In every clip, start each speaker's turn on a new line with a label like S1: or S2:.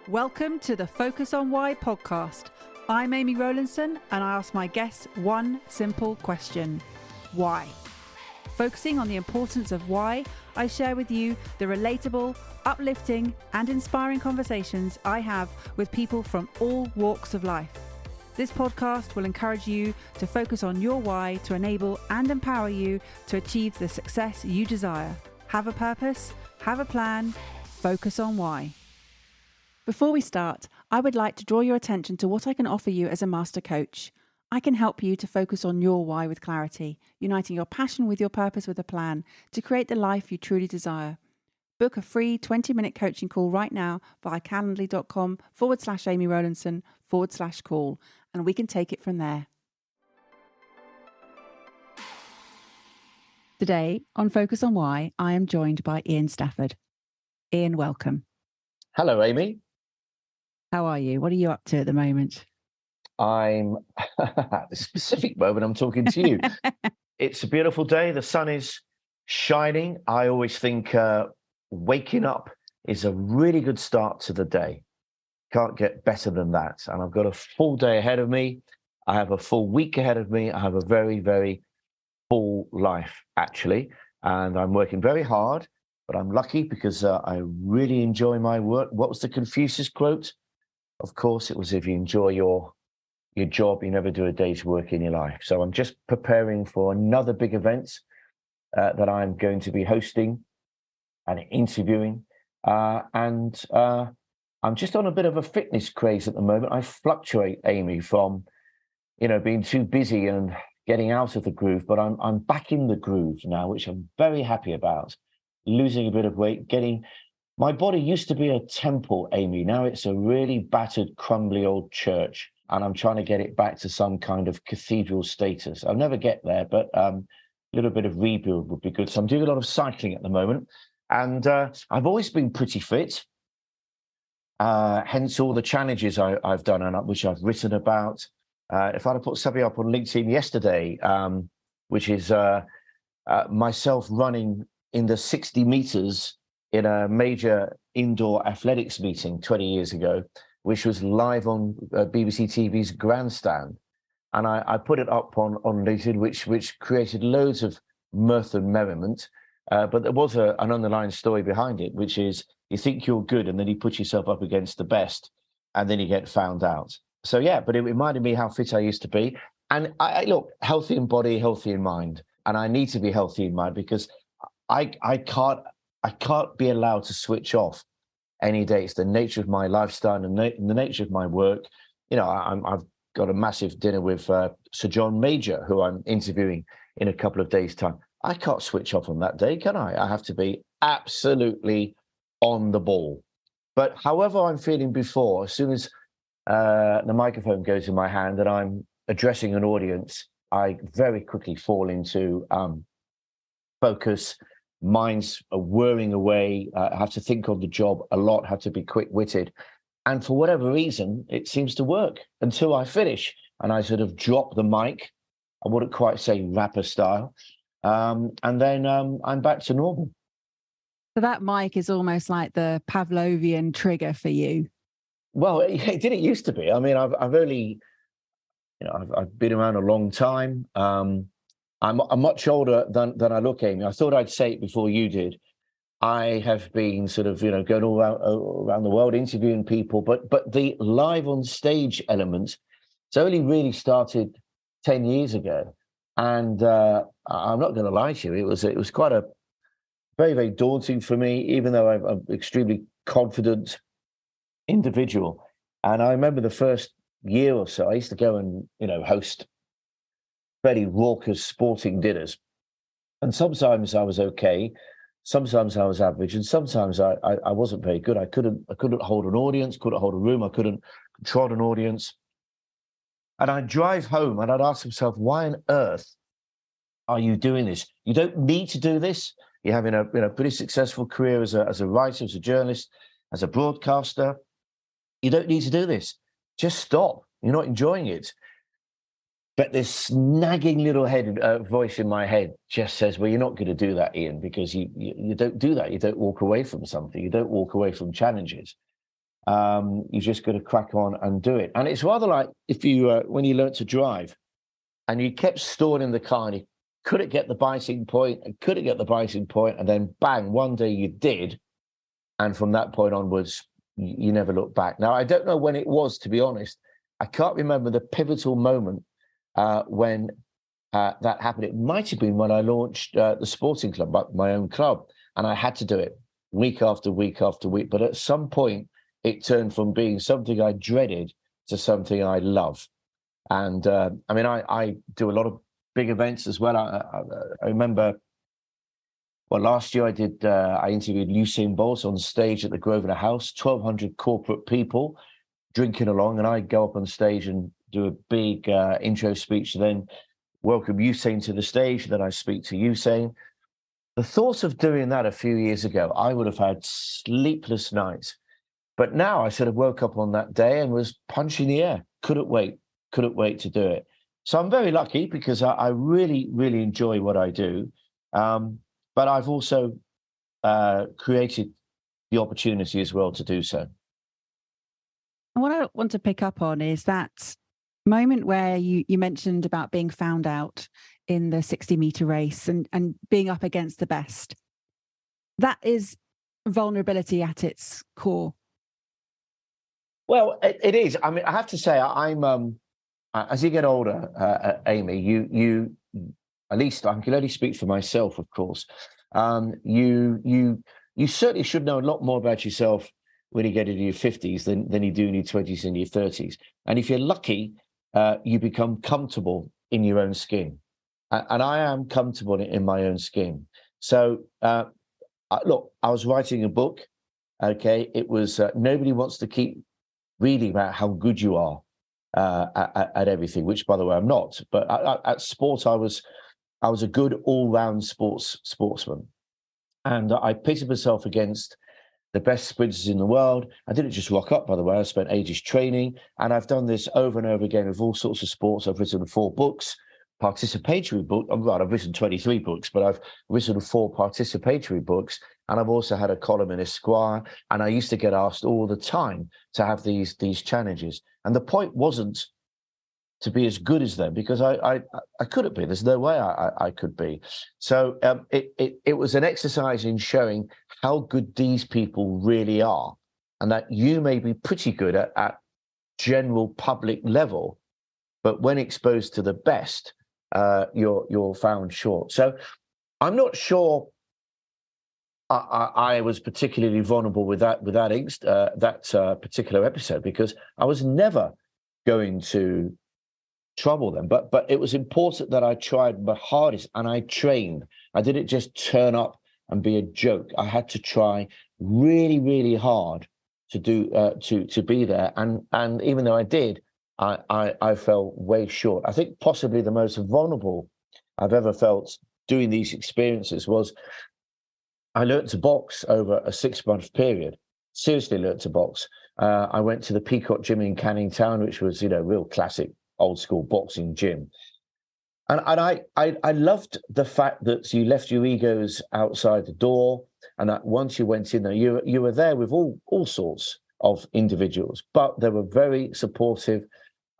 S1: Welcome to the Focus on Why podcast. I'm Amy Rowlandson and I ask my guests one simple question. Why? Focusing on the importance of why, I share with you the relatable, uplifting and inspiring conversations I have with people from all walks of life. This podcast will encourage you to focus on your why to enable and empower you to achieve the success you desire. Have a purpose, have a plan, focus on why. Before we start, I would like to draw your attention to what I can offer you as a master coach. I can help you to focus on your why with clarity, uniting your passion with your purpose with a plan to create the life you truly desire. Book a free 20-minute coaching call right now via calendly.com/Amy Rowlandson/call, and we can take it from there. Today on Focus on Why, I am joined by Ian Stafford. Ian, welcome.
S2: Hello, Amy.
S1: How are you? What are you up to at the moment?
S2: I'm at the specific moment I'm talking to you. It's a beautiful day. The sun is shining. I always think waking up is a really good start to the day. Can't get better than that. And I've got a full day ahead of me. I have a full week ahead of me. I have a very, very full life, actually. And I'm working very hard, but I'm lucky because I really enjoy my work. What was the Confucius quote? Of course, it was, if you enjoy your job, you never do a day's work in your life. So I'm just preparing for another big event that I'm going to be hosting and interviewing. I'm just on a bit of a fitness craze at the moment. I fluctuate, Amy, from being too busy and getting out of the groove, but I'm back in the groove now, which I'm very happy about. Losing a bit of weight, my body used to be a temple, Amy. Now it's a really battered, crumbly old church, and I'm trying to get it back to some kind of cathedral status. I'll never get there, but a little bit of rebuild would be good. So I'm doing a lot of cycling at the moment, and I've always been pretty fit. Hence all the challenges I've done and which I've written about. If I'd have put something up on LinkedIn yesterday, which is myself running in the 60 meters in a major indoor athletics meeting 20 years ago, which was live on BBC TV's Grandstand. And I put it up on LinkedIn, which created loads of mirth and merriment. But there was an underlying story behind it, which is you think you're good and then you put yourself up against the best and then you get found out. So, yeah, but it reminded me how fit I used to be. And I look, healthy in body, healthy in mind. And I need to be healthy in mind because I can't be allowed to switch off any day. It's the nature of my lifestyle and the nature of my work. I've got a massive dinner with Sir John Major, who I'm interviewing in a couple of days' time. I can't switch off on that day, can I? I have to be absolutely on the ball. But however I'm feeling before, as soon as the microphone goes in my hand and I'm addressing an audience, I very quickly fall into focus. Minds are whirring away. I have to think on the job a lot, have to be quick-witted. And for whatever reason, it seems to work until I finish and I sort of drop the mic. I wouldn't quite say rapper style. And then I'm back to normal.
S1: So that mic is almost like the Pavlovian trigger for you.
S2: Well, it didn't used to be. I mean, I've only, I've been around a long time. I'm much older than I look, Amy. I thought I'd say it before you did. I have been sort of, going all around the world interviewing people, but the live on stage element, it's only really started 10 years ago. And I'm not going to lie to you, it was quite a very, very daunting for me, even though I'm an extremely confident individual. And I remember the first year or so, I used to go and, host very raucous sporting dinners. And sometimes I was okay, sometimes I was average, and sometimes I wasn't very good. I couldn't hold an audience, couldn't hold a room, I couldn't control an audience. And I'd drive home and I'd ask myself, why on earth are you doing this? You don't need to do this. You're having a pretty successful career as a writer, as a journalist, as a broadcaster. You don't need to do this. Just stop. You're not enjoying it. But this nagging little voice in my head just says, well, you're not going to do that, Ian, because you don't do that. You don't walk away from something. You don't walk away from challenges. You just got to crack on and do it. And it's rather like if you when you learnt to drive and you kept stored in the car and you couldn't get the biting point and couldn't get the biting point, and then bang, one day you did. And from that point onwards, you never look back. Now, I don't know when it was, to be honest. I can't remember the pivotal moment when that happened. It might have been when I launched the sporting club, my own club, and I had to do it week after week after week. But at some point, it turned from being something I dreaded to something I love. And I mean, I do a lot of big events as well. I remember, well, last year I interviewed Usain Bolt on stage at the Grosvenor House, 1,200 corporate people drinking along, and I go up on stage and do a big intro speech, then welcome Usain to the stage, then I speak to Usain. The thought of doing that a few years ago, I would have had sleepless nights. But now I sort of woke up on that day and was punching the air. Couldn't wait to do it. So I'm very lucky because I really, really enjoy what I do. But I've also created the opportunity as well to do so.
S1: And what I want to pick up on is that moment where you mentioned about being found out in the 60-meter race and being up against the best. That is vulnerability at its core.
S2: Well, it is. I mean, I have to say, I'm as you get older, Amy, you at least I can only speak for myself, of course. You certainly should know a lot more about yourself when you get into your 50s than you do in your 20s and your 30s. And if you're lucky, you become comfortable in your own skin. And I am comfortable in my own skin. So, look, I was writing a book. Okay, it was nobody wants to keep reading about how good you are at everything, which, by the way, I'm not. But at sport, I was a good all-round sportsman, and I pitted myself against the best sprinters in the world. I didn't just rock up, by the way. I spent ages training, and I've done this over and over again with all sorts of sports. I've written 4 books, participatory book. Well, I've written 23 books, but I've written 4 participatory books, and I've also had a column in Esquire. And I used to get asked all the time to have these challenges. And the point wasn't to be as good as them, because I couldn't be. There's no way I could be. So it was an exercise in showing how good these people really are, and that you may be pretty good at general public level, but when exposed to the best, you're found short. So I'm not sure I was particularly vulnerable with that particular episode, because I was never going to trouble them. But it was important that I tried my hardest and I trained. I didn't just turn up and be a joke. I had to try really, really hard to do to be there. And even though I did, I fell way short. I think possibly the most vulnerable I've ever felt doing these experiences was I learned to box over a 6-month period. Seriously learned to box. I went to the Peacock Gym in Canning Town, which was, real classic old school boxing gym. And I loved the fact that you left your egos outside the door, and that once you went in there, you were there with all sorts of individuals, but they were very supportive.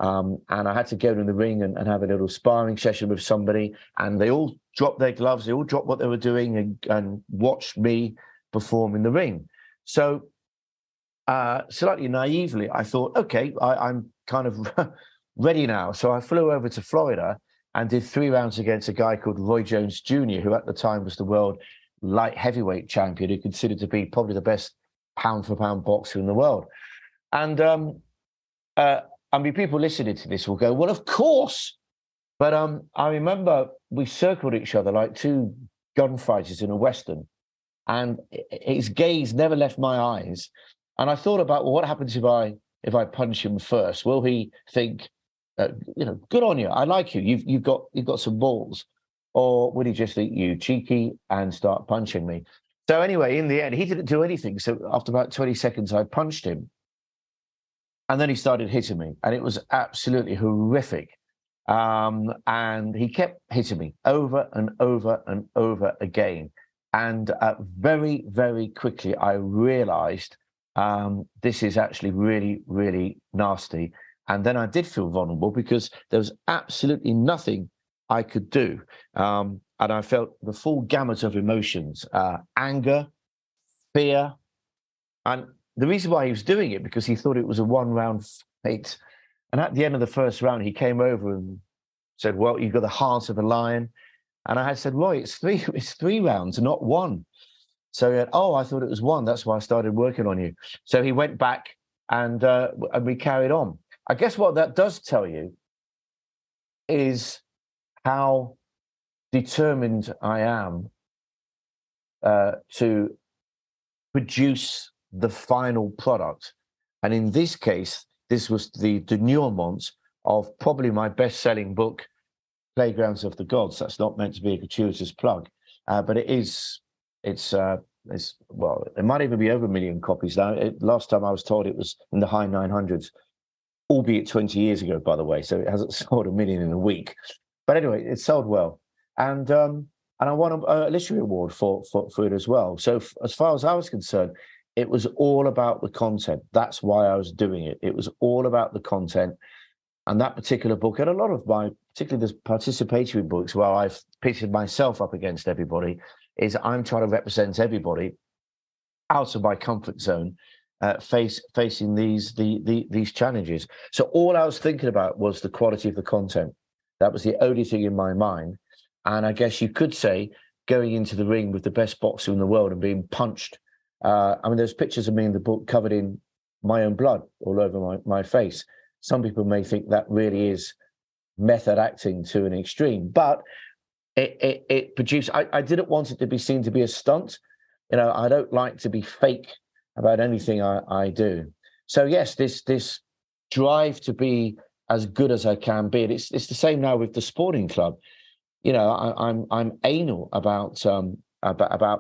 S2: And I had to go in the ring and have a little sparring session with somebody, and they all dropped their gloves, they all dropped what they were doing and watched me perform in the ring. So slightly naively, I thought, okay, I'm kind of ready now. So I flew over to Florida and did 3 rounds against a guy called Roy Jones Jr., who at the time was the world light heavyweight champion, who considered to be probably the best pound-for-pound boxer in the world. And I mean, people listening to this will go, well, of course. But I remember we circled each other like 2 gunfighters in a Western, and his gaze never left my eyes. And I thought about, well, what happens if I punch him first? Will he think, good on you, I like you, you've got some balls? Or would he just think you cheeky and start punching me? So anyway, in the end, he didn't do anything. So after about 20 seconds, I punched him. And then he started hitting me, and it was absolutely horrific. And he kept hitting me over and over and over again. And very, very quickly, I realized this is actually really, really nasty. And then I did feel vulnerable because there was absolutely nothing I could do. And I felt the full gamut of emotions, anger, fear. And the reason why he was doing it, because he thought it was a one-round fight. And at the end of the first round, he came over and said, well, you've got the heart of a lion. And I had said, Roy, it's three rounds, not one. So he had, oh, I thought it was one. That's why I started working on you. So he went back and we carried on. I guess what that does tell you is how determined I am to produce the final product. And in this case, this was the denouement of probably my best-selling book, Playgrounds of the Gods. That's not meant to be a gratuitous plug, but it is. It's well, it might even be over 1 million copies now. Last time I was told, it was in the high 900s, albeit 20 years ago, by the way. So it hasn't sold 1 million in a week. But anyway, it sold well, and I won a literary award for it as well. So as far as I was concerned, it was all about the content. That's why I was doing it. It was all about the content. And that particular book, and a lot of my, particularly the participatory books where I've pitted myself up against everybody, is I'm trying to represent everybody out of my comfort zone, facing these challenges. So all I was thinking about was the quality of the content. That was the only thing in my mind. And I guess you could say going into the ring with the best boxer in the world and being punched. I mean, there's pictures of me in the book covered in my own blood all over my face. Some people may think that really is method acting to an extreme, but it produced. I didn't want it to be seen to be a stunt. You know, I don't like to be fake about anything I do. So yes, this drive to be as good as I can be. And it's the same now with the sporting club. You know, I'm anal about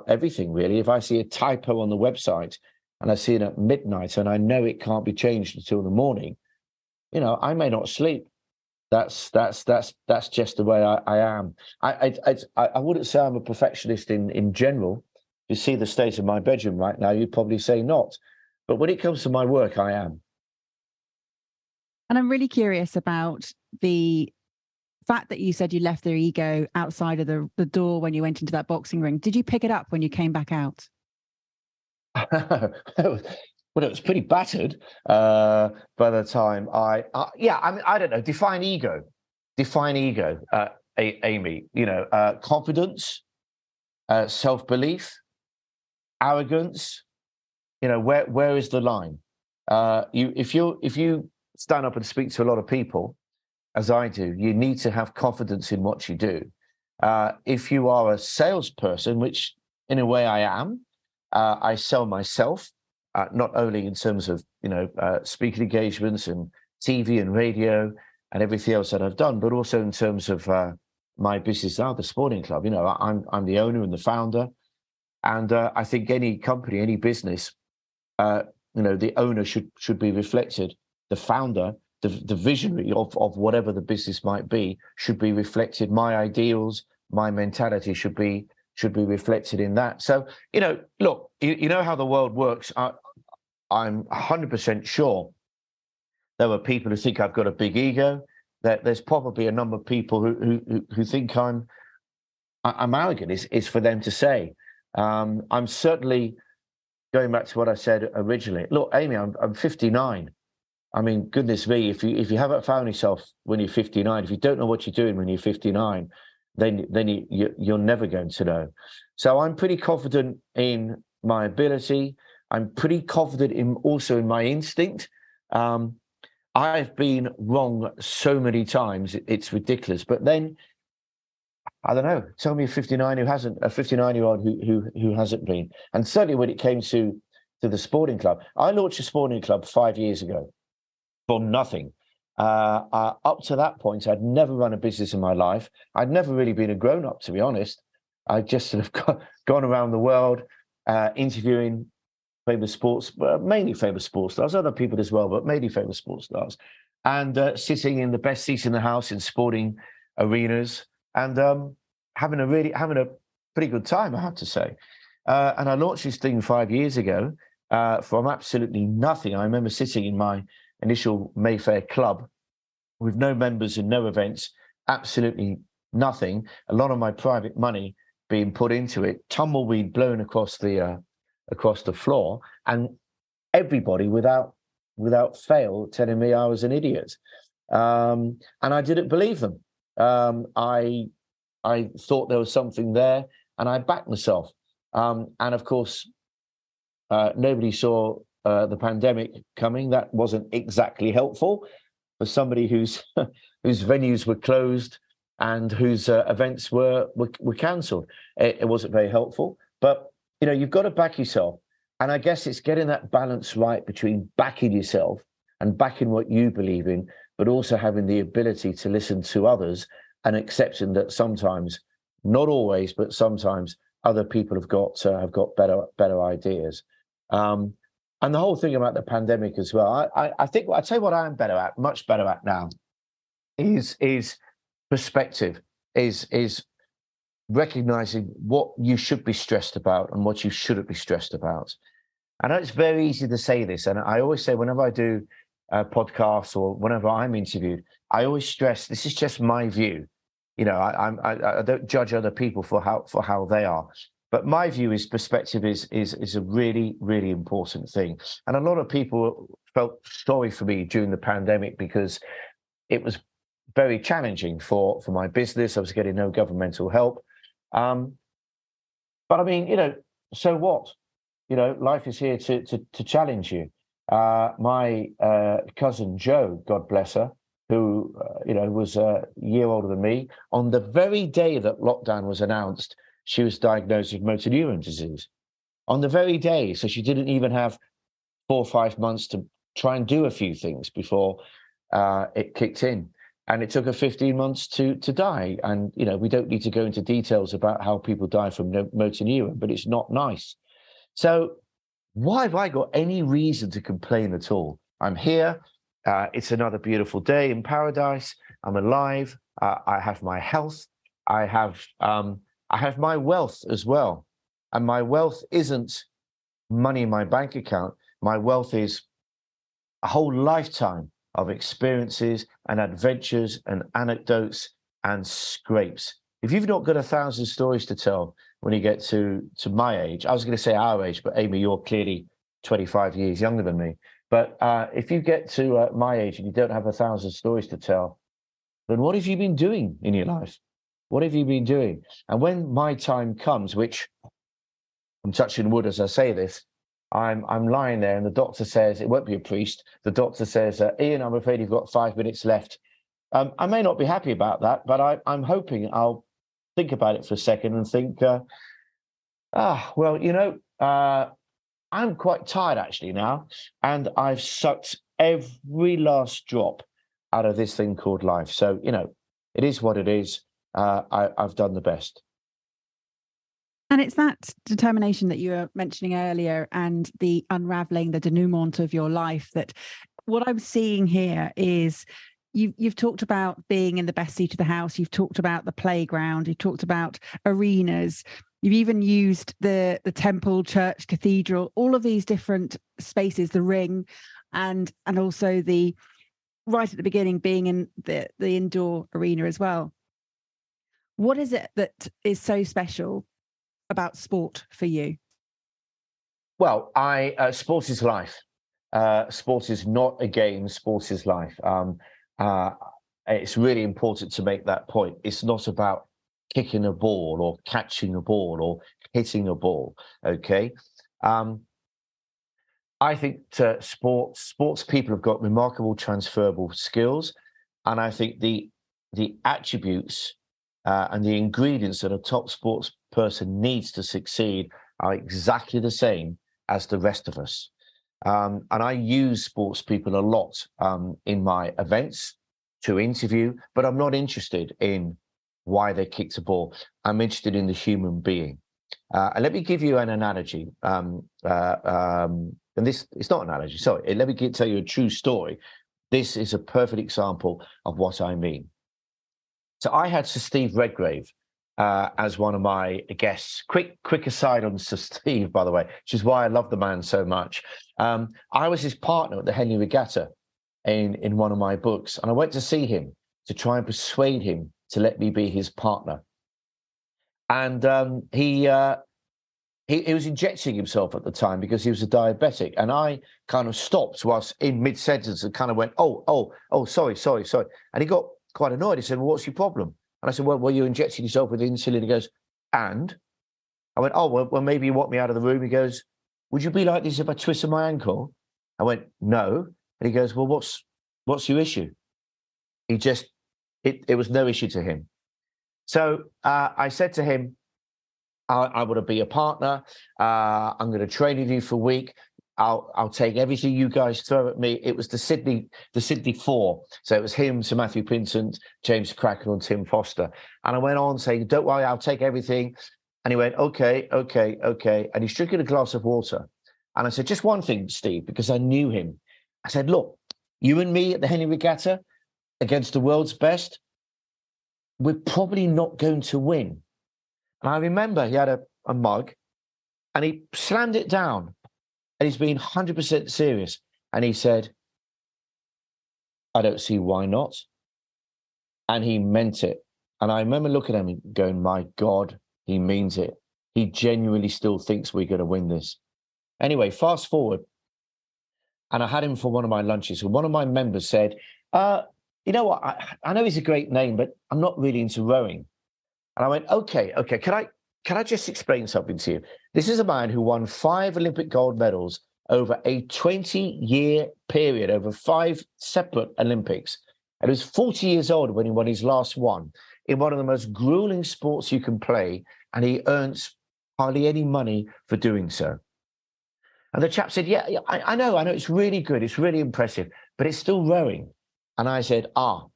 S2: everything really. If I see a typo on the website and I see it at midnight and I know it can't be changed until the morning, you know, I may not sleep. That's just the way I am. I wouldn't say I'm a perfectionist in general. You see the state of my bedroom right now, you'd probably say not. But when it comes to my work, I am.
S1: And I'm really curious about the fact that you said you left their ego outside of the door when you went into that boxing ring. Did you pick it up when you came back out?
S2: Well, it was pretty battered by the time yeah, I mean, I don't know. Define ego. Amy. You know, confidence, self-belief, arrogance. You know, where is the line? If you stand up and speak to a lot of people, as I do, you need to have confidence in what you do. If you are a salesperson, which in a way I am, I sell myself. Not only in terms of, you know, speaking engagements and TV and radio and everything else that I've done, but also in terms of my business now, the sporting club. You know, I'm the owner and the founder, and I think any company, any business, you know, the owner should be reflected. The founder, the visionary of whatever the business might be, should be reflected. My ideals, my mentality should be reflected in that. So, you know, look, you know how the world works. I'm 100% sure there are people who think I've got a big ego. That there's probably a number of people who think I'm arrogant. It's for them to say. I'm certainly going back to what I said originally. Look, Amy, I'm 59. I mean, goodness me, if you haven't found yourself when you're 59, if you don't know what you're doing when you're 59, then you're never going to know. So I'm pretty confident in my ability. I'm pretty confident also in my instinct. I've been wrong so many times, it's ridiculous. But then, I don't know. Tell me a 59-year-old who hasn't been. And certainly when it came to the sporting club, I launched a sporting club 5 years ago for nothing. Up to that point, I'd never run a business in my life. I'd never really been a grown-up, to be honest. I just sort of gone around the world interviewing famous sports, mainly famous sports stars, other people as well, but mainly famous sports stars, and sitting in the best seats in the house in sporting arenas, and having a pretty good time, I have to say. And I launched this thing 5 years ago, from absolutely nothing. I remember sitting in my initial Mayfair club with no members and no events, absolutely nothing. A lot of my private money being put into it, tumbleweed blown across the floor, and everybody without fail telling me I was an idiot, and I didn't believe them. I thought there was something there, and I backed myself. And of course, nobody saw the pandemic coming. That wasn't exactly helpful for somebody whose whose venues were closed and whose events were cancelled. It wasn't very helpful. But you've got to back yourself, and I guess it's getting that balance right between backing yourself and backing what you believe in, but also having the ability to listen to others and accepting that sometimes, not always, but sometimes other people have got better ideas. And the whole thing about the pandemic as well, I think I tell you what I am much better at now, is perspective, is recognizing what you should be stressed about and what you shouldn't be stressed about. I know it's very easy to say this, and I always say whenever I do podcasts or whenever I'm interviewed, I always stress this is just my view. I don't judge other people for how they are. But my view is perspective is a really, really important thing. And a lot of people felt sorry for me during the pandemic because it was very challenging for my business. I was getting no governmental help. But I mean, so what? Life is here to challenge you. My cousin Jo, God bless her, who was a year older than me, on the very day that lockdown was announced, she was diagnosed with motor neuron disease. On the very day, so she didn't even have 4 or 5 months to try and do a few things before it kicked in. And it took her 15 months to die. And, we don't need to go into details about how people die from motor neuron, but it's not nice. So why have I got any reason to complain at all? I'm here. It's another beautiful day in paradise. I'm alive. I have my health. I have my wealth as well. And my wealth isn't money in my bank account. My wealth is a whole lifetime of experiences and adventures and anecdotes and scrapes. If you've not got 1,000 stories to tell when you get to my age, I was going to say our age, but Amy, you're clearly 25 years younger than me. But if you get to my age and you don't have 1,000 stories to tell, then what have you been doing in your life? What have you been doing? And when my time comes, which I'm touching wood as I say this, I'm lying there and the doctor says, it won't be a priest. The doctor says, Ian, I'm afraid you've got 5 minutes left. I may not be happy about that, but I'm hoping I'll think about it for a second and think, I'm quite tired actually now, and I've sucked every last drop out of this thing called life. So, it is what it is. I've done the best.
S1: And it's that determination that you were mentioning earlier and the unraveling, the denouement of your life, that what I'm seeing here is you've talked about being in the best seat of the house. You've talked about the playground. You've talked about arenas. You've even used the temple, church, cathedral, all of these different spaces, the ring, and also the right at the beginning being in the indoor arena as well. What is it that is so special about sport for you?
S2: Well, sport is life. Sport is not a game. Sport is life. It's really important to make that point. It's not about kicking a ball or catching a ball or hitting a ball. Okay. I think sports people have got remarkable transferable skills, and I think the attributes and the ingredients that a top sports person needs to succeed are exactly the same as the rest of us. And I use sports people a lot in my events to interview, but I'm not interested in why they kicked a ball. I'm interested in the human being. And let me give you an analogy. And this, it's not an analogy, sorry. Let me tell you a true story. This is a perfect example of what I mean. So I had Sir Steve Redgrave as one of my guests. Quick aside on Sir Steve, by the way, which is why I love the man so much. I was his partner at the Henley Regatta in one of my books, and I went to see him to try and persuade him to let me be his partner. And he was injecting himself at the time because he was a diabetic, and I kind of stopped whilst in mid-sentence and kind of went, oh, sorry. And he got quite annoyed. He said, well, what's your problem? And I said, well, you're injecting yourself with insulin. He goes, and? I went, oh, well, maybe you want me out of the room. He goes, would you be like this if I twisted my ankle? I went, no. And he goes, well, what's your issue? He just, it was no issue to him. So I said to him, I want to be a partner. I'm going to train with you for a week. I'll take everything you guys throw at me. It was the Sydney Four. So it was him, Sir Matthew Pinsent, James Cracknell, and Tim Foster. And I went on saying, don't worry, I'll take everything. And he went, okay. And he's drinking a glass of water. And I said, just one thing, Steve, because I knew him. I said, look, you and me at the Henley Regatta against the world's best, we're probably not going to win. And I remember he had a mug and he slammed it down. And he's been 100% serious. And he said, I don't see why not. And he meant it. And I remember looking at him and going, my God, he means it. He genuinely still thinks we're going to win this. Anyway, fast forward. And I had him for one of my lunches. And one of my members said, you know what? I know he's a great name, but I'm not really into rowing. And I went, okay. Can I just explain something to you? This is a man who won 5 Olympic gold medals over a 20-year period, over 5 separate Olympics. And he was 40 years old when he won his last one in one of the most grueling sports you can play, and he earns hardly any money for doing so. And the chap said, yeah, I know, it's really good, it's really impressive, but it's still rowing. And I said, but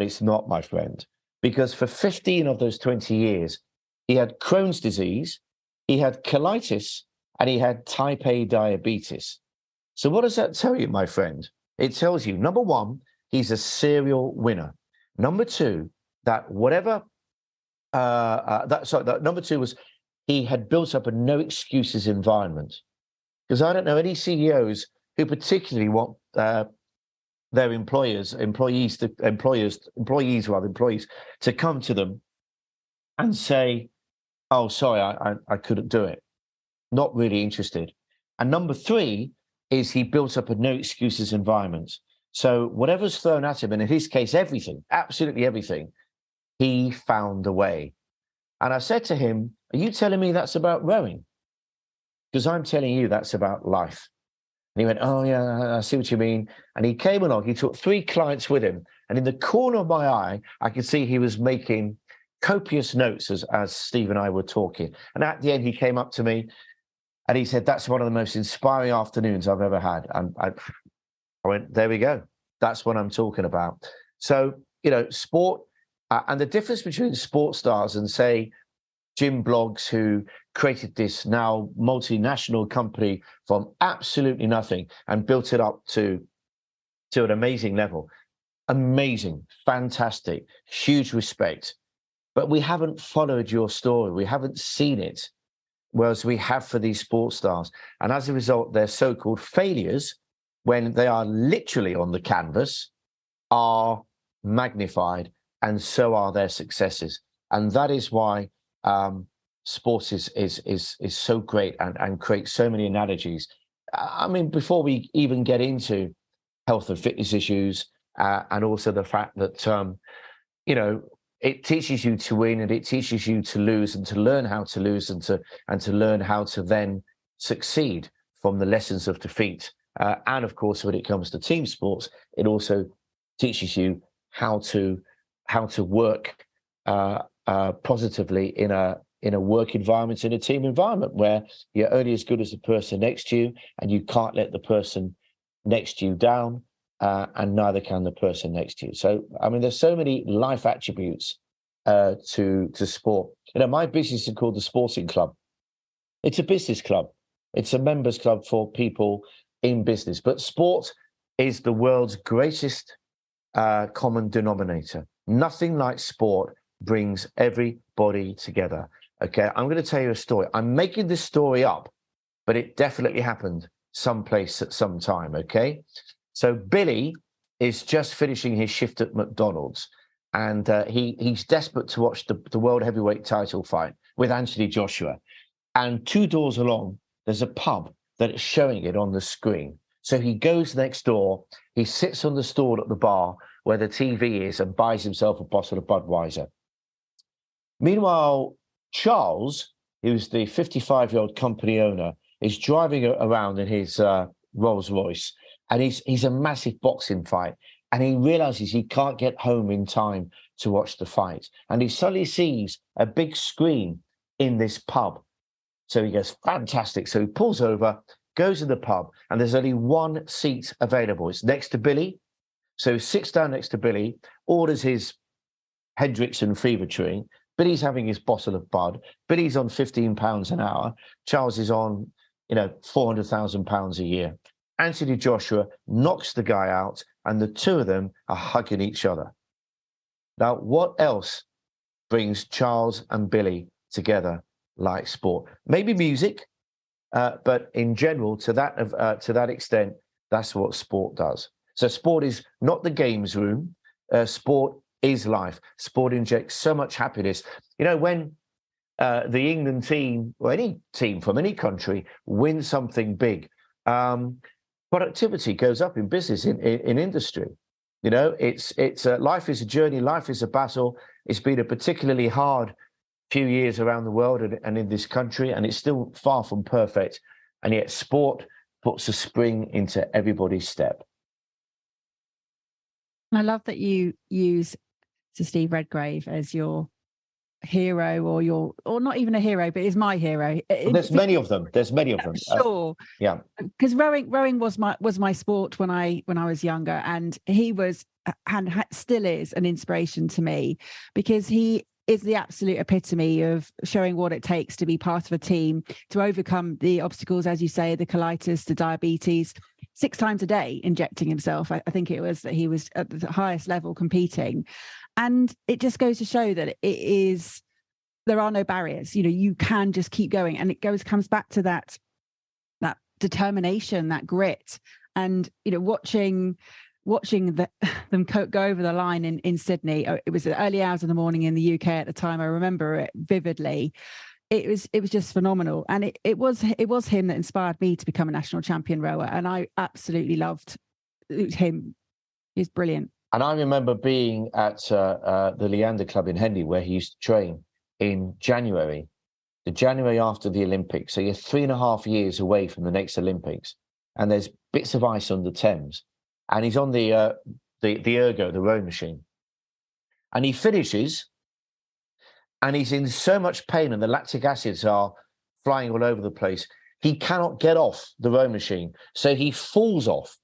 S2: it's not, my friend, because for 15 of those 20 years, he had Crohn's disease, he had colitis, and he had type A diabetes. So what does that tell you, my friend? It tells you, number one, he's a serial winner. Number two, that whatever, number two was he had built up a no excuses environment. Because I don't know any CEOs who particularly want their employees to come to them and say, oh, sorry, I couldn't do it. Not really interested. And number three is he built up a no excuses environment. So whatever's thrown at him, and in his case, everything, absolutely everything, he found a way. And I said to him, are you telling me that's about rowing? Because I'm telling you that's about life. And he went, oh, yeah, I see what you mean. And he came along, he took 3 clients with him. And in the corner of my eye, I could see he was making copious notes as Steve and I were talking. And at the end, he came up to me and he said, that's one of the most inspiring afternoons I've ever had. And I went, there we go. That's what I'm talking about. So, sport and the difference between sports stars and, say, Jim Bloggs, who created this now multinational company from absolutely nothing and built it up to an amazing level. Amazing, fantastic, huge respect. But we haven't followed your story. We haven't seen it, whereas we have for these sports stars. And as a result, their so-called failures, when they are literally on the canvas, are magnified, and so are their successes. And that is why sports is so great and creates so many analogies. I mean, before we even get into health and fitness issues, and also the fact that it teaches you to win and it teaches you to lose and to learn how to lose and to learn how to then succeed from the lessons of defeat. And of course, when it comes to team sports, it also teaches you how to work positively in a work environment, in a team environment where you're only as good as the person next to you, and you can't let the person next to you down. And neither can the person next to you. So, I mean, there's so many life attributes to sport. My business is called the Sporting Club. It's a business club. It's a members club for people in business. But sport is the world's greatest common denominator. Nothing like sport brings every body together. Okay, I'm going to tell you a story. I'm making this story up, but it definitely happened someplace at some time. Okay, so Billy is just finishing his shift at McDonald's, and he's desperate to watch the world heavyweight title fight with Anthony Joshua. And 2 doors along, there's a pub that is showing it on the screen. So he goes next door, he sits on the stool at the bar where the TV is and buys himself a bottle of Budweiser. Meanwhile, Charles, who's the 55-year-old company owner, is driving around in his Rolls Royce, and he's a massive boxing fight, and he realizes he can't get home in time to watch the fight. And he suddenly sees a big screen in this pub. So he goes, fantastic. So he pulls over, goes in the pub, and there's only 1 seat available. It's next to Billy. So he sits down next to Billy, orders his Hendrix and Fever Tree. Billy's having his bottle of Bud. Billy's on £15 an hour. Charles is on, £400,000 a year. Anthony Joshua knocks the guy out, and the 2 of them are hugging each other. Now, what else brings Charles and Billy together like sport? Maybe music, but in general, to that extent, that's what sport does. So sport is not the games room. Sport is life. Sport injects so much happiness. When the England team, or any team from any country, wins something big, productivity goes up in business, in industry. It's life is a journey. Life is a battle. It's been a particularly hard few years around the world and in this country, and it's still far from perfect. And yet sport puts a spring into everybody's step.
S1: I love that you use Sir Steve Redgrave as your hero, or not even a hero, but is my hero.
S2: Well, there's many of them.
S1: Sure.
S2: Yeah.
S1: Because rowing was my sport when I was younger, and he was and still is an inspiration to me, because he is the absolute epitome of showing what it takes to be part of a team, to overcome the obstacles, as you say, the colitis, the diabetes, 6 times a day injecting himself. I think it was that he was at the highest level competing. And it just goes to show that there are no barriers. You can just keep going. And it comes back to that determination, that grit. And, watching them go over the line in Sydney. It was the early hours of the morning in the UK at the time. I remember it vividly. It was just phenomenal. And it was him that inspired me to become a national champion rower. And I absolutely loved him. He's brilliant.
S2: And I remember being at the Leander Club in Henley, where he used to train in January, the January after the Olympics. So you're 3.5 years away from the next Olympics, and there's bits of ice on the Thames, and he's on the ergo, the rowing machine, and he finishes, and he's in so much pain, and the lactic acids are flying all over the place. He cannot get off the rowing machine, so he falls off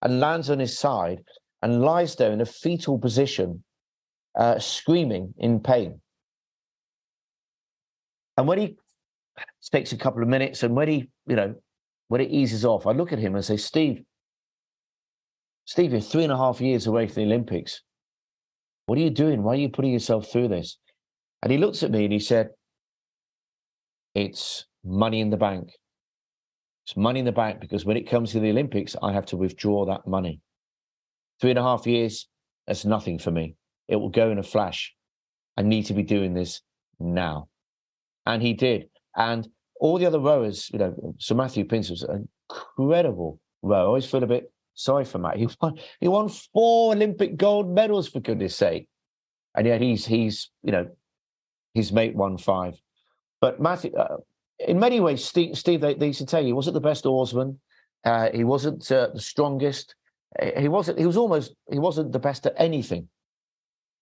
S2: and lands on his side and lies there in a fetal position, screaming in pain. And when he takes a couple of minutes, and when it eases off, I look at him and say, Steve, you're 3.5 years away from the Olympics. What are you doing? Why are you putting yourself through this? And he looks at me and he said, it's money in the bank. It's money in the bank, because when it comes to the Olympics, I have to withdraw that money. 3.5 years, that's nothing for me. It will go in a flash. I need to be doing this now. And he did. And all the other rowers, Sir Matthew Pince was an incredible rower. I always feel a bit sorry for Matt. He won 4 Olympic gold medals, for goodness sake. And yet his mate won 5. But Matthew, in many ways, Steve, they used to tell you, he wasn't the best oarsman. He wasn't the strongest. He wasn't the best at anything,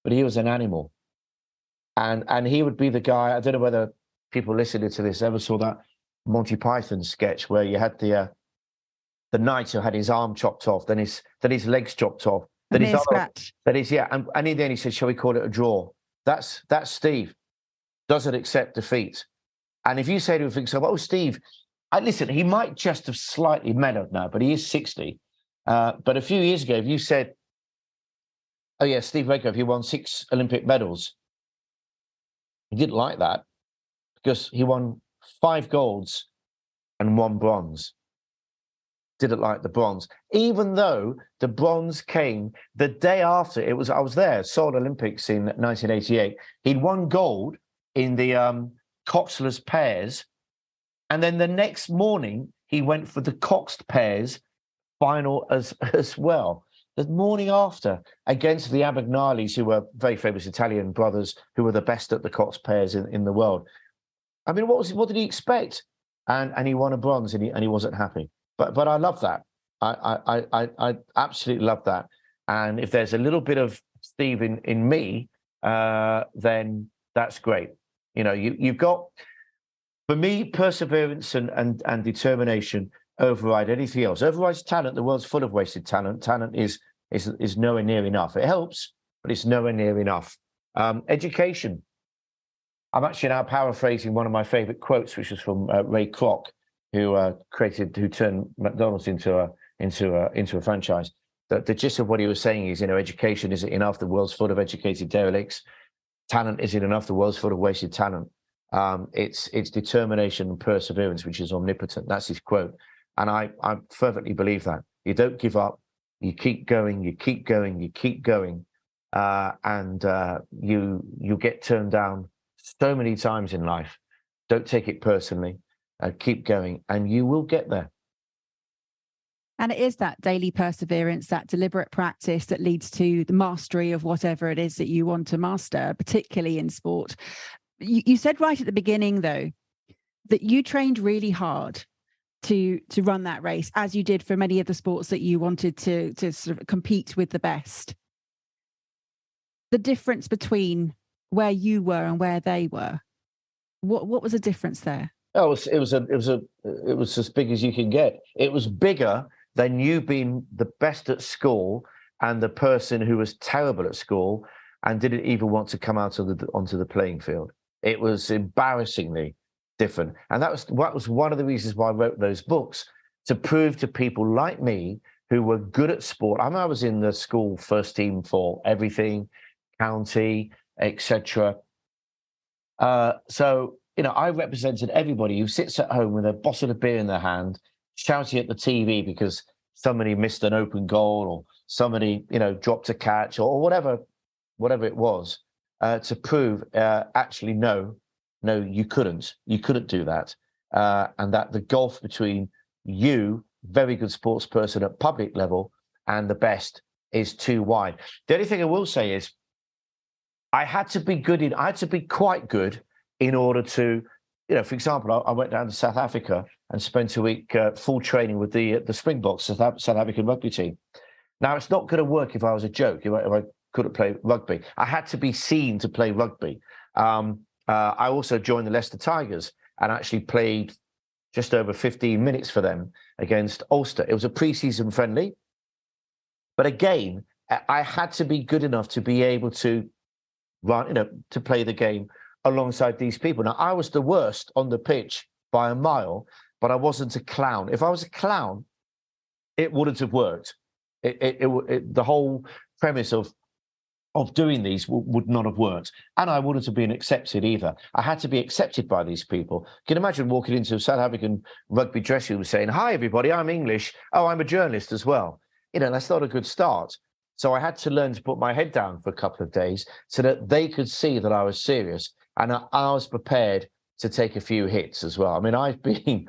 S2: but he was an animal. And he would be the guy. I don't know whether people listening to this ever saw that Monty Python sketch where you had the knight who had his arm chopped off, then his legs chopped off, then his
S1: scratch.
S2: And in the end he said, shall we call it a draw? That's Steve. Doesn't accept defeat. And if you say to him, oh, Steve, listen, he might just have slightly mellowed now, but he is 60. But a few years ago, if you said, oh yeah, Steve Redgrave, he won 6 Olympic medals, He didn't like that because he won 5 golds and 1 bronze. Didn't like the bronze, even though the bronze came the day after. I was there, Seoul Olympics in 1988. He'd won gold in the coxless pairs, and then the next morning he went for the coxed pairs final as well. The morning after, against the Abignalis, who were very famous Italian brothers, who were the best at the coxed pairs in the world. I mean, what did he expect? And he won a bronze, and he wasn't happy. But I love that. I absolutely love that. And if there's a little bit of Steve in me, then that's great. You know, you've got, for me, perseverance and determination override anything else. Overrides talent. The world's full of wasted talent. Talent is nowhere near enough. It helps, but it's nowhere near enough. Education. I'm actually now paraphrasing one of my favorite quotes, which was from Ray Kroc, who turned McDonald's into a franchise. The gist of what he was saying is, you know, education isn't enough. The world's full of educated derelicts. Talent isn't enough. The world's full of wasted talent. It's determination and perseverance, which is omnipotent. That's his quote. And I fervently believe that. You don't give up. You keep going. You keep going. You keep going. And you get turned down so many times in life. Don't take it personally. Keep going, and you will get there.
S1: And it is that daily perseverance, that deliberate practice that leads to the mastery of whatever it is that you want to master, particularly in sport. You said right at the beginning, though, that you trained really hard to run that race, as you did for many of the sports that you wanted to sort of compete with the best. The difference between where you were and where they were, what was the difference there?
S2: Oh, it was as big as you can get. It was bigger than you being the best at school and the person who was terrible at school and didn't even want to come out onto the playing field. It was embarrassingly different, and that was one of the reasons why I wrote those books, to prove to people like me who were good at sport. I was in the school first team for everything, county, etc. So, you know, I represented everybody who sits at home with a bottle of beer in their hand, shouting at the TV because somebody missed an open goal or somebody, you know, dropped a catch or whatever it was, to prove actually no, you couldn't do that, and that the gulf between you, very good sports person at public level, and the best is too wide. The only thing I will say is, I had to be quite good in order to, you know, for example, I went down to South Africa and spent a week full training with the Springboks, South African rugby team. Now, it's not going to work if I was a joke, if I couldn't play rugby. I had to be seen to play rugby. I also joined the Leicester Tigers and actually played just over 15 minutes for them against Ulster. It was a pre-season friendly. But again, I had to be good enough to be able to run, you know, to play the game alongside these people. Now, I was the worst on the pitch by a mile, but I wasn't a clown. If I was a clown, it wouldn't have worked. The whole premise of doing these would not have worked, and I wouldn't have been accepted either. I had to be accepted by these people. You can imagine walking into a South African rugby dressing room saying, "Hi, everybody, I'm English. Oh, I'm a journalist as well." You know, that's not a good start. So I had to learn to put my head down for a couple of days so that they could see that I was serious, and I was prepared to take a few hits as well. I mean, I've been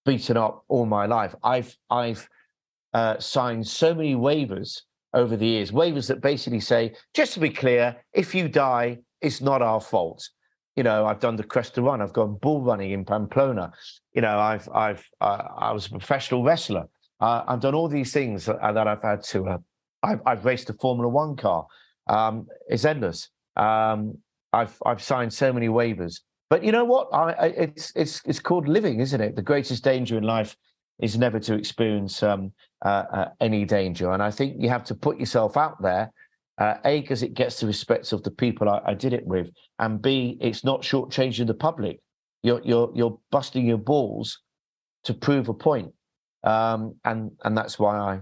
S2: beaten up all my life. I've signed so many waivers over the years, waivers that basically say, just to be clear, if you die, it's not our fault. You know, I've done the Cresta Run. I've gone bull running in Pamplona. You know, I was a professional wrestler. I've done all these things that I've had to. I've raced a Formula One car. It's endless. I've signed so many waivers. But you know what? It's called living, isn't it? The greatest danger in life is never to experience any danger. And I think you have to put yourself out there, A, because it gets the respect of the people I did it with, and B, it's not shortchanging the public. You're busting your balls to prove a point, and that's why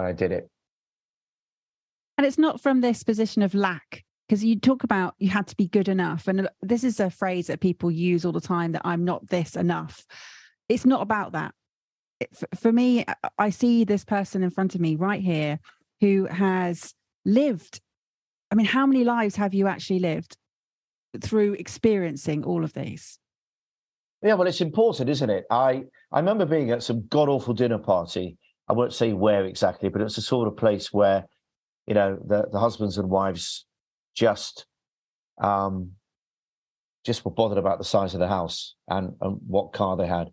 S2: I did it.
S1: And it's not from this position of lack because you talk about you had to be good enough. And this is a phrase that people use all the time, that I'm not this enough. It's not about that. For me, I see this person in front of me right here who has lived. I mean, how many lives have you actually lived through experiencing all of these?
S2: Yeah, well, it's important, isn't it? I remember being at some god-awful dinner party. I won't say where exactly, but it's the sort of place where, you know, the husbands and wives just were bothered about the size of the house and what car they had.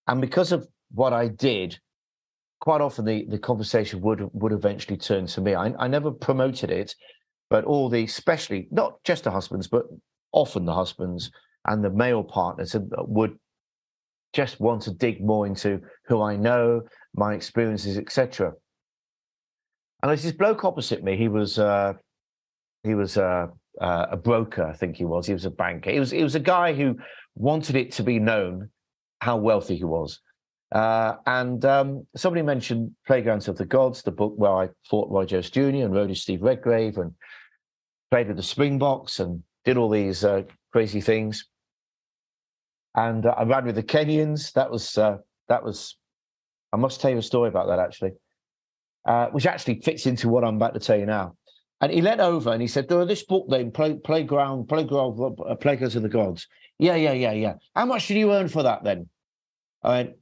S2: And because of what I did, quite often the conversation would eventually turn to me. I never promoted it, but especially not just the husbands, but often the husbands and the male partners would just want to dig more into who I know, my experiences, etc. And there's this bloke opposite me. He was a broker, I think he was. He was a banker. He was a guy who wanted it to be known how wealthy he was. And somebody mentioned Playgrounds of the Gods, the book where I fought Roy Jones Jr. and rode with Steve Redgrave and played with the Springboks and did all these crazy things. And I ran with the Kenyans. That was. I must tell you a story about that actually, which actually fits into what I'm about to tell you now. And he leant over and he said, "This book then, Playgrounds of the Gods. Yeah. How much did you earn for that then?" I went,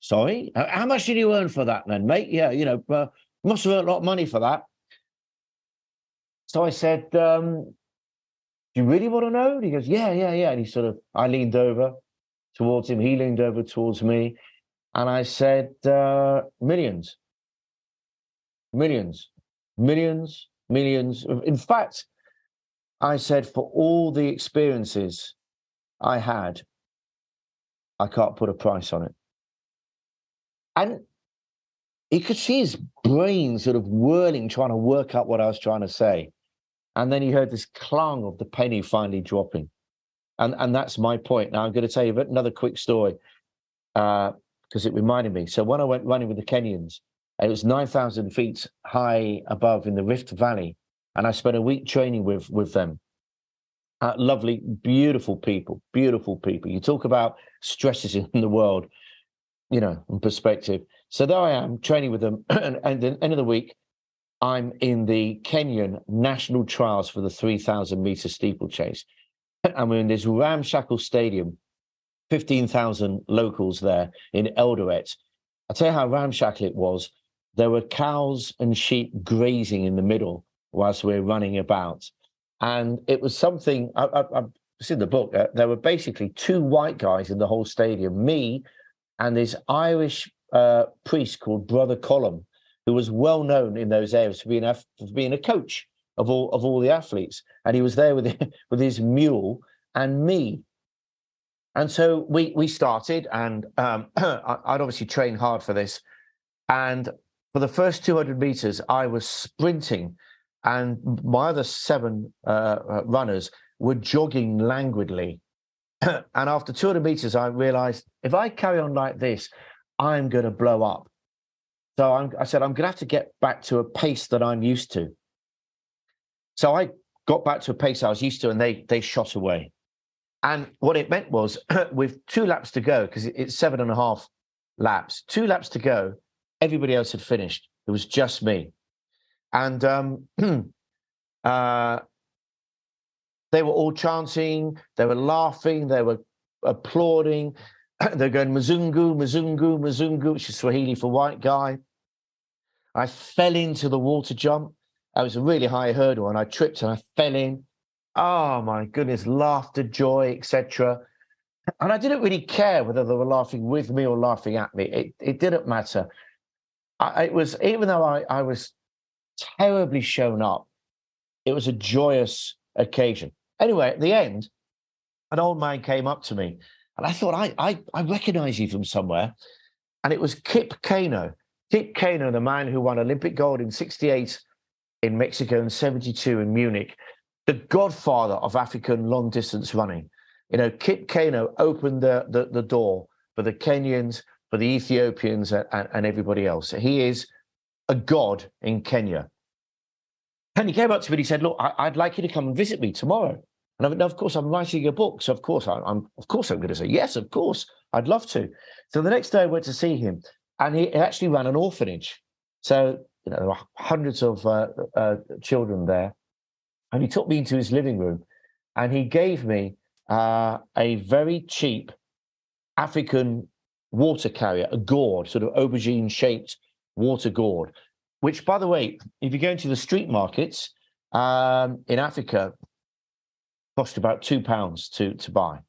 S2: "Sorry, how much did you earn for that then, mate? Yeah, must have earned a lot of money for that." So I said, "Do you really want to know?" And he goes, yeah. And I leaned over towards him. He leaned over towards me. And I said, millions. In fact, I said, for all the experiences I had, I can't put a price on it. And he could see his brain sort of whirling, trying to work out what I was trying to say. And then he heard this clang of the penny finally dropping. And that's my point. Now I'm going to tell you another quick story because it reminded me. So when I went running with the Kenyans, it was 9,000 feet high above in the Rift Valley. And I spent a week training with them. Lovely, beautiful people. You talk about stresses in the world, in perspective. So there I am training with them. And at the end of the week, I'm in the Kenyan national trials for the 3,000 meter steeplechase. And we're in this ramshackle stadium, 15,000 locals there in Eldoret. I'll tell you how ramshackle it was. There were cows and sheep grazing in the middle whilst we're running about. And it was something, it's in the book, there were basically two white guys in the whole stadium, me and this Irish priest called Brother Colum, who was well known in those areas for being a coach of all the athletes. And he was there with his mule and me. And so we started, and I'd obviously trained hard for this. And for the first 200 meters, I was sprinting, and my other 7 runners were jogging languidly. And after 200 meters, I realized if I carry on like this, I'm going to blow up. So I said, I'm going to have to get back to a pace that I'm used to. So I got back to a pace I was used to, and they shot away. And what it meant was, with 2 laps to go, because it's 7.5 laps, 2 laps to go, everybody else had finished. It was just me. And they were all chanting, they were laughing, they were applauding. They're going, Mzungu, Mzungu, Mzungu, which is Swahili for white guy. I fell into the water jump. It was a really high hurdle, and I tripped and I fell in. Oh my goodness, laughter, joy, etc. And I didn't really care whether they were laughing with me or laughing at me. It didn't matter. It was, even though I was terribly shown up, it was a joyous occasion. Anyway, at the end, an old man came up to me, and I thought, I recognize you from somewhere. And it was Kip Keino. Kip Keino, the man who won Olympic gold in 68 in Mexico and 72 in Munich, the godfather of African long-distance running. Kip Keino opened the door for the Kenyans, for the Ethiopians, and everybody else. He is a god in Kenya. And he came up to me and he said, look, I'd like you to come and visit me tomorrow. And I went, no, of course, I'm writing a book. So of course, I'm going to say, yes, of course, I'd love to. So the next day I went to see him, and he actually ran an orphanage. So, there were hundreds of children there. And he took me into his living room, and he gave me a very cheap African water carrier, a gourd, sort of aubergine-shaped water gourd, which, by the way, if you go into the street markets in Africa, cost about £2 to buy.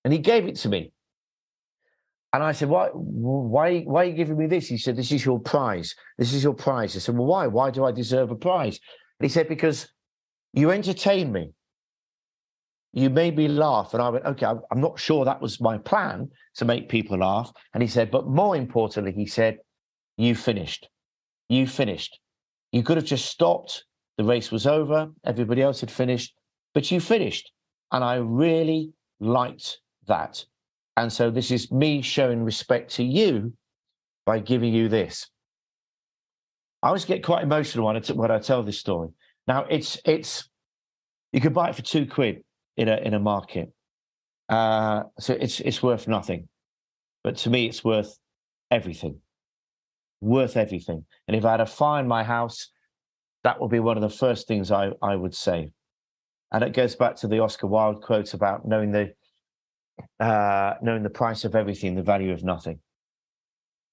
S2: And he gave it to me. And I said, why are you giving me this? He said, this is your prize. This is your prize. I said, well, why? Why do I deserve a prize? And he said, because you entertained me. You made me laugh. And I went, okay, I'm not sure that was my plan, to make people laugh. And he said, but more importantly, he said, you finished. You finished. You could have just stopped. The race was over. Everybody else had finished, but you finished. And I really liked that. And so this is me showing respect to you by giving you this. I always get quite emotional when I tell this story. Now, it's you could buy it for £2 in a market. So it's worth nothing. But to me, it's worth everything. Worth everything. And if I had a fire in my house, that would be one of the first things I would say. And it goes back to the Oscar Wilde quote about knowing the price of everything, the value of nothing.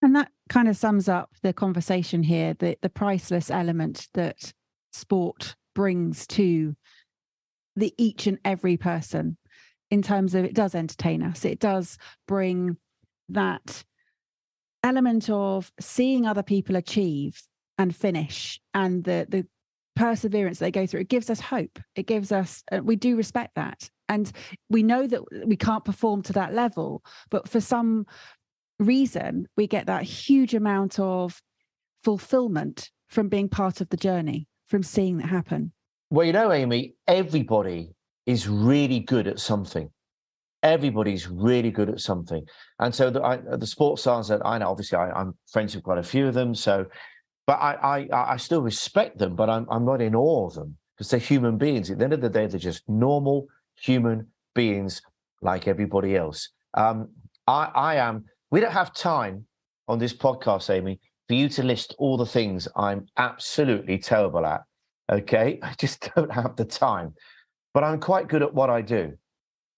S1: And that kind of sums up the conversation here, the priceless element that sport brings to the each and every person, in terms of it does entertain us. It does bring that element of seeing other people achieve and finish, and the perseverance they go through. It gives us hope. It gives us, we do respect that. And we know that we can't perform to that level, but for some reason, we get that huge amount of fulfillment from being part of the journey, from seeing that happen.
S2: Well, Amy, everybody is really good at something. Everybody's really good at something. And so the sports stars that I know, obviously I'm friends with quite a few of them. So, but I still respect them, but I'm not in awe of them, because they're human beings. At the end of the day, they're just normal human beings like everybody else. I am. We don't have time on this podcast, Amy, for you to list all the things I'm absolutely terrible at. Okay, I just don't have the time. But I'm quite good at what I do,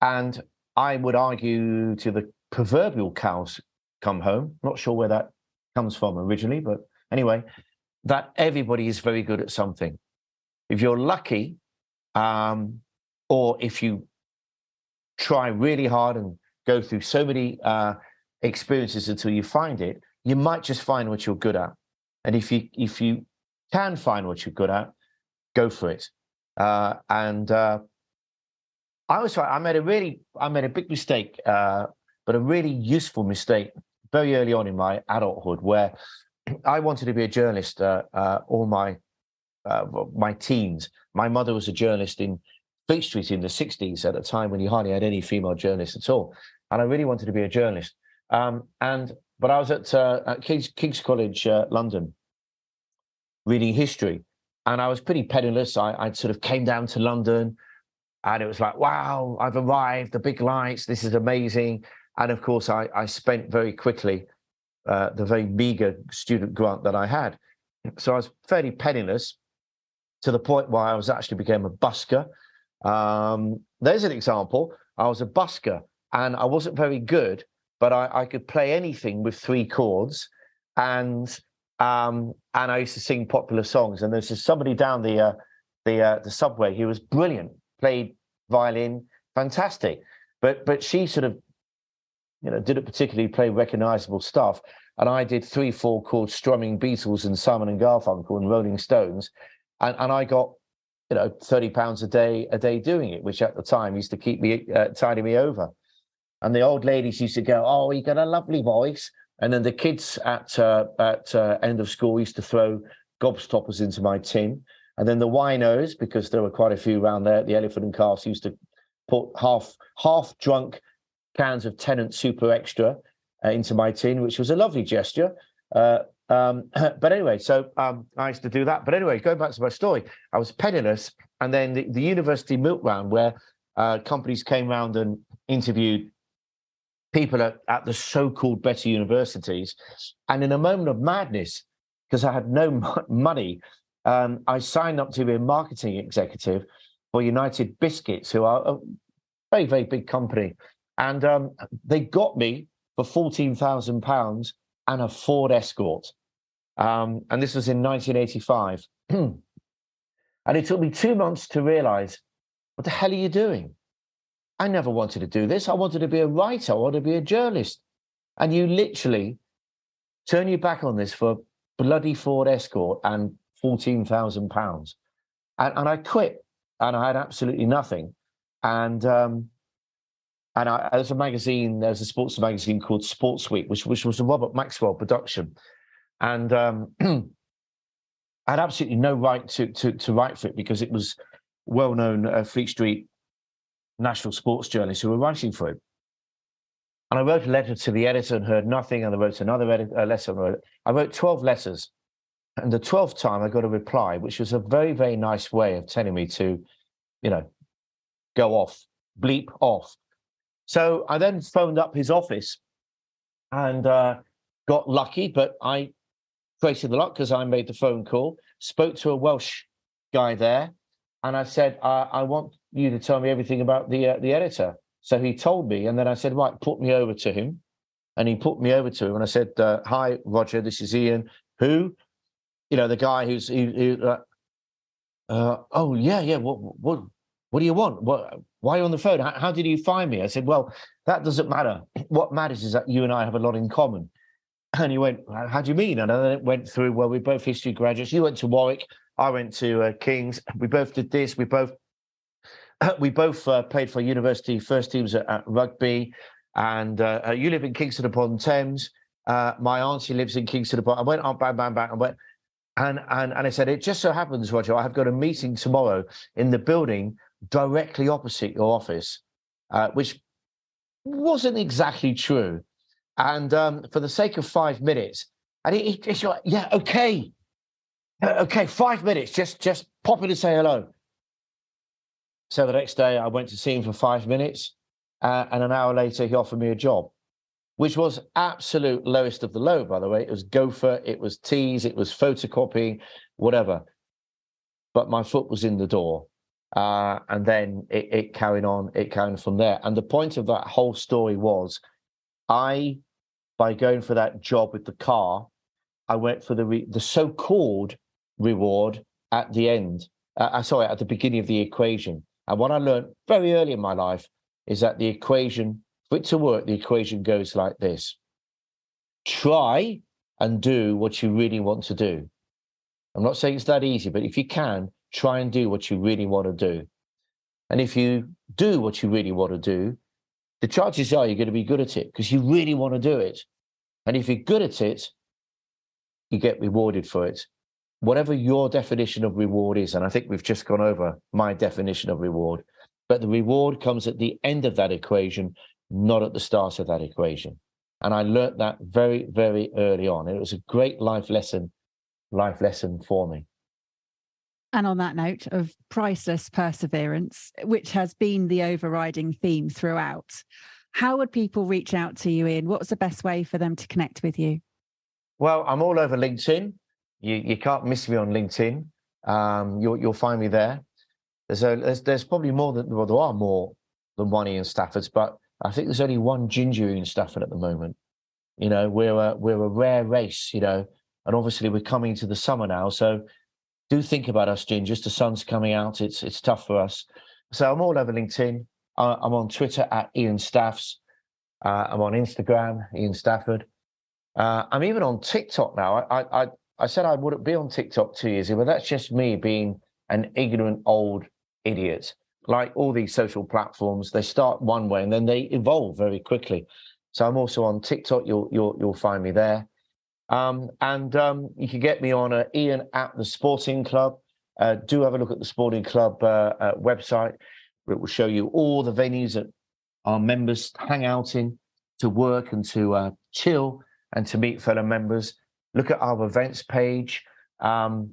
S2: and I would argue to the proverbial cows come home. Not sure where that comes from originally, but anyway, that everybody is very good at something. If you're lucky, or if you try really hard and go through so many experiences until you find it, you might just find what you're good at. And if you can find what you're good at, go for it. I made a big mistake, but a really useful mistake very early on in my adulthood, where I wanted to be a journalist all my teens. My mother was a journalist in Fleet Street in the 60s, at a time when you hardly had any female journalists at all. And I really wanted to be a journalist. But I was at King's College, London, reading history. And I was pretty penniless. I sort of came down to London, and it was like, wow, I've arrived, the big lights, this is amazing. And of course, I spent very quickly the very meager student grant that I had. So I was fairly penniless, to the point where I actually became a busker. There's an example. I was a busker, and I wasn't very good, but I could play anything with 3 chords, and I used to sing popular songs. And there's just somebody down the subway who was brilliant, played violin, fantastic, but she sort of, didn't particularly play recognizable stuff. And I did 3-4 chord strumming Beatles and Simon and Garfunkel and Rolling Stones, and I got £30 a day doing it, which at the time used to keep me tiding me over. And the old ladies used to go, "Oh, you got a lovely voice." And then the kids at end of school used to throw gobstoppers into my tin. And then the winos, because there were quite a few around there, the Elephant and Castle, used to put half drunk cans of Tennant Super Extra into my tin, which was a lovely gesture. But anyway, so I used to do that. But anyway, going back to my story, I was penniless, and then the university milk round where companies came round and interviewed people at the so-called better universities. And in a moment of madness, because I had no money, I signed up to be a marketing executive for United Biscuits, who are a very, very big company. And they got me for £14,000 and a Ford Escort. And this was in 1985. And it took me 2 months to realize, what the hell are you doing? I never wanted to do this. I wanted to be a writer. I wanted to be a journalist. And you literally turn your back on this for bloody Ford Escort and £14,000. And I quit, and I had absolutely nothing. And there's a magazine, there's a sports magazine called Sports Week, which was a Robert Maxwell production. And I had absolutely no right to write for it, because it was well-known Fleet Street national sports journalists who were writing for it. And I wrote a letter to the editor and heard nothing, and I wrote another letter. I wrote 12 letters, and the 12th time I got a reply, which was a very, very nice way of telling me to, go off, bleep off. So I then phoned up his office and got lucky, but I created the luck because I made the phone call, spoke to a Welsh guy there, and I said, I want you to tell me everything about the editor. So he told me, and then I said, right, put me over to him. And he put me over to him, and I said, hi, Roger, this is Ian. Who? The guy who's, oh, yeah, what do you want? Why are you on the phone? How did you find me? I said, well, that doesn't matter. What matters is that you and I have a lot in common. And he went, how do you mean? And then it went through, well, we're both history graduates. You went to Warwick. I went to King's. We both did this. We both played for university first teams at rugby. And you live in Kingston upon Thames. My auntie lives in Kingston upon. I went on, bang, bang, bang. I went, and I said, it just so happens, Roger, I have got a meeting tomorrow in the building directly opposite your office, which wasn't exactly true. And for the sake of 5 minutes, and he's like, yeah, okay, 5 minutes, just pop in and say hello. So the next day I went to see him for 5 minutes, and an hour later he offered me a job, which was absolute lowest of the low, by the way. It was gopher, it was teas, it was photocopying, whatever. But my foot was in the door. And then it carried on from there. And the point of that whole story was, by going for that job with the car, I went for the so-called reward at the end. At the beginning of the equation. And what I learned very early in my life is that the equation, for it to work, the equation goes like this. Try and do what you really want to do. I'm not saying it's that easy, but if you can, try and do what you really want to do. And if you do what you really want to do, the chances are you're going to be good at it because you really want to do it. And if you're good at it, you get rewarded for it. Whatever your definition of reward is, and I think we've just gone over my definition of reward, but the reward comes at the end of that equation, not at the start of that equation. And I learnt that very, very early on. It was a great life lesson for me.
S1: And on that note of priceless perseverance, which has been the overriding theme throughout, how would people reach out to you, Ian? What's the best way for them to connect with you?
S2: Well, I'm all over LinkedIn. You can't miss me on LinkedIn. You'll find me there. There's probably there are more than one Ian Staffords, but I think there's only one ginger Ian Stafford at the moment. We're a rare race, and obviously we're coming to the summer now. So do think about us gingers. The sun's coming out. It's tough for us. So I'm all over LinkedIn. I'm on Twitter at Ian Staffs. I'm on Instagram, Ian Stafford. I'm even on TikTok now. I said I wouldn't be on TikTok 2 years ago, but that's just me being an ignorant old idiot. Like all these social platforms, they start one way and then they evolve very quickly. So I'm also on TikTok. You'll find me there. And you can get me on Ian at the Sporting Club. Do have a look at the Sporting Club website. It will show you all the venues that our members hang out in to work and to chill and to meet fellow members. Look at our events page. Last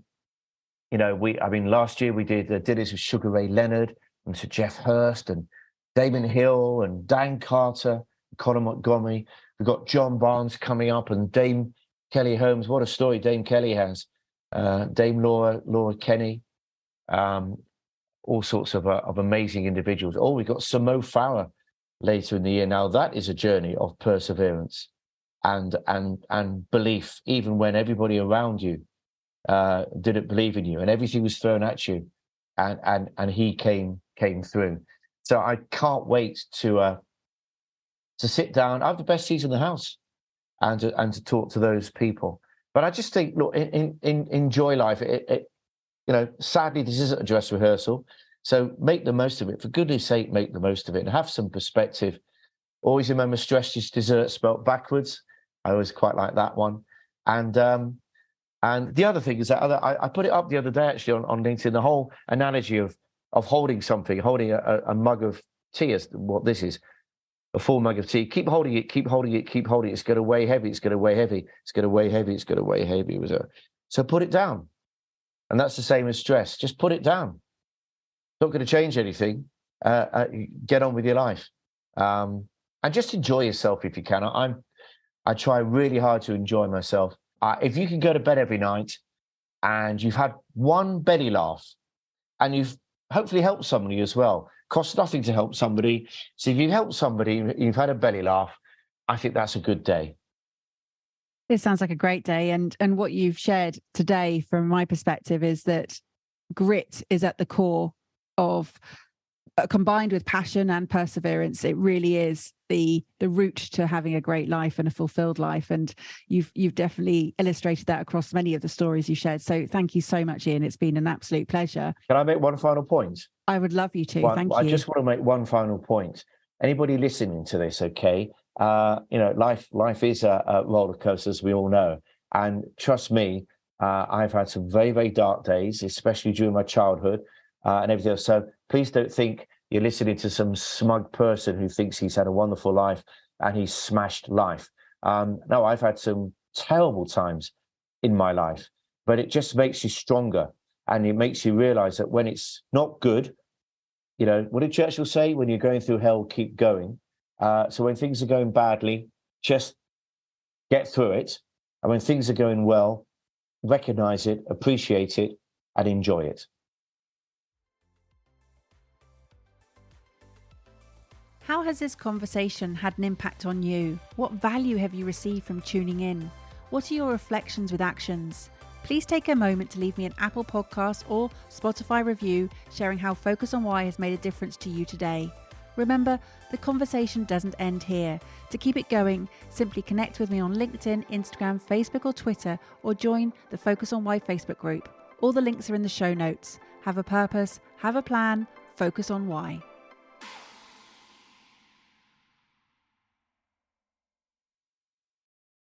S2: year we did this with Sugar Ray Leonard and Sir Jeff Hurst and Damon Hill and Dan Carter, Conor Montgomery. We've got John Barnes coming up and Dame Kelly Holmes. What a story Dame Kelly has. Dame Laura Kenny. All sorts of amazing individuals. Oh, we've got Samo Farah later in the year. Now that is a journey of perseverance and belief, even when everybody around you didn't believe in you and everything was thrown at you, and he came through. So I can't wait to sit down. I have the best seats in the house, and to talk to those people. But I just think, look, enjoy life. Sadly, this isn't a dress rehearsal, so make the most of it. For goodness sake, make the most of it and have some perspective. Always remember, stress is dessert spelt backwards. I always quite like that one. And the other thing is that I put it up the other day actually on LinkedIn, the whole analogy of holding something, holding a mug of tea, is what this is, a full mug of tea. Keep holding it, keep holding it, keep holding it. It's going to weigh heavy, it's going to weigh heavy, it's going to weigh heavy, it's going to weigh heavy. So put it down. And that's the same as stress. Just put it down. Not going to change anything. Get on with your life. And just enjoy yourself if you can. I try really hard to enjoy myself. If you can go to bed every night and you've had one belly laugh and you've hopefully helped somebody as well, costs nothing to help somebody. So if you've helped somebody, you've had a belly laugh, I think that's a good day.
S1: This sounds like a great day. And what you've shared today, from my perspective, is that grit is at the core of, combined with passion and perseverance, it really is the route to having a great life and a fulfilled life. And you've definitely illustrated that across many of the stories you shared. So thank you so much, Ian. It's been an absolute pleasure.
S2: Can I make one final point?
S1: I would love you to. Thank you.
S2: I just want to make one final point. Anybody listening to this, okay? Life is a roller coaster, as we all know. And trust me, I've had some very, very dark days, especially during my childhood and everything else. So please don't think you're listening to some smug person who thinks he's had a wonderful life and he's smashed life. No, I've had some terrible times in my life, but it just makes you stronger. And it makes you realize that when it's not good, what did Churchill say? When you're going through hell, keep going. So when things are going badly, just get through it. And when things are going well, recognize it, appreciate it, and enjoy it.
S1: How has this conversation had an impact on you? What value have you received from tuning in? What are your reflections with actions? Please take a moment to leave me an Apple Podcast or Spotify review sharing how Focus on Why has made a difference to you today. Remember, the conversation doesn't end here. To keep it going, simply connect with me on LinkedIn, Instagram, Facebook or Twitter, or join the Focus on Why Facebook group. All the links are in the show notes. Have a purpose, have a plan, focus on why.